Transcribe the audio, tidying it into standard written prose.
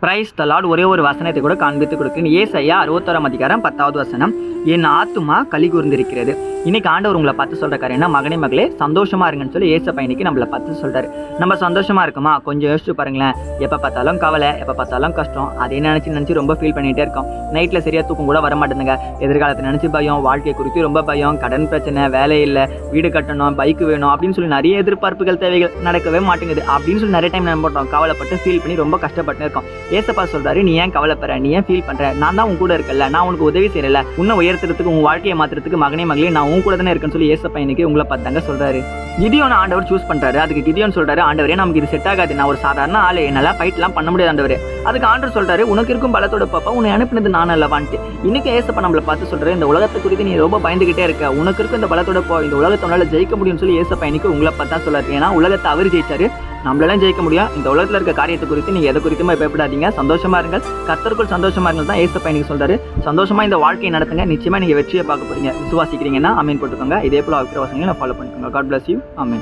Praise the Lord. ஒரே ஒரு வசனத்தை கூட காண்பித்து கொடுக்கிறேன். ஏசாயா 61 அதிகாரம் 10வது வசனம். என் ஆத்துமா களி கூர்ந்திருக்கிறது. இன்னைக்கு ஆண்டவர் உங்களை பார்த்து சொல்ற காரியம் என்ன? மகனே மகளே சந்தோஷமா இருங்கன்னு சொல்லி ஏசப்பா இன்னைக்கு நம்மளை பார்த்து சொல்றாரு. நம்ம சந்தோஷமா இருக்குமா? கொஞ்சம் யோசிச்சு பாருங்களேன். எப்போ பார்த்தாலும் கவலை, எப்போ பார்த்தாலும் கஷ்டம், அதை நினச்சி ரொம்ப ஃபீல் பண்ணிகிட்டே இருக்கோம். நைட்டில் சரியாக தூக்கம் கூட வர மாட்டேங்குங்க. எதிர்காலத்தை நினச்சி பயம், வாழ்க்கை குறித்து ரொம்ப பயம், கடன் பிரச்சனை, வேலை இல்லை, வீடு கட்டணும், பைக்கு வேணும் அப்படின்னு சொல்லி நிறைய எதிர்பார்ப்புகள் தேவைகள் நடக்கவே மாட்டேங்குது அப்படின்னு சொல்லி நிறைய டைம் நம்ம போட்டோம். கவலைப்பட்டு ஃபீல் பண்ணி ரொம்ப கஷ்டப்பட்டு இருக்கோம். ஏசப்பா சொல்றாரு, நீ ஏன் கவலைப்படுற, நீ ஏன் ஃபீல் பண்ற, நான் தான் உன் கூட இருக்கல, நான் உனக்கு உதவி செய்யல, உன்னை உயர்த்துறதுக்கு, உன் வாழ்க்கையை மாத்துறதுக்கு மகனே மகளே நான் உன் கூட தானே இருக்கேன்னு சொல்லி ஏசப்பா இன்னைக்கு உங்களை பார்த்தாங்க சொல்றாரு. கிதியோன் ஆண்டவர் சூஸ் பண்றாரு. அதுக்கு கிதியோன் சொல்றாரு, ஆண்டவரே நமக்கு இது செட் ஆகாது, நான் ஒரு சாதாரண ஆளு, என்னால ஃபைட்லாம் பண்ண முடியாது ஆண்டவரே. அதுக்கு ஆண்டவர் சொல்றாரு, உனக்கு இருக்கும் பலத்தோட பாப்பா, உன்னை அனுப்பினது நான் அல்லவான்ட்டு. இன்னைக்கு ஏசப்பா நம்மளை பார்த்து சொல்றாரு, இந்த உலகத்தை குறித்து நீ ரொம்ப பயந்துகிட்டே இருக்க, உனக்கு இருக்கும் இந்த பலத்தோட போ, இந்த உலகத்தை உன்னால ஜெயிக்க முடியும்னு சொல்லி ஏசப்பா இன்னைக்கு உங்களை பார்த்தா சொல்றாரு. ஏன்னா உலகத்தை அவர் ஜெயிச்சாரு, நம்மளால ஜெயிக்க முடியும். இந்த உலகத்தில் இருக்க காரியத்தை குறித்து நீங்க எதை குறித்துமே பயப்படாதீங்க, சந்தோஷமா இருங்கள், கர்த்தருக்குள் சந்தோஷமா இருங்கள் தான் ஏசப்பா இன்னைக்கு சொல்றாரு. சந்தோஷமா இந்த வாழ்க்கையை நடத்துங்க, நிச்சயமா நீங்க வெற்றியை பார்க்க போறீங்க. விசுவாசிக்கிறீங்கன்னா ஆமென் போட்டுக்கோங்க. இதே போல இருக்கிற வசனங்களை ஃபாலோ பண்ணிக்கோங்க. God bless you. ஆமென்.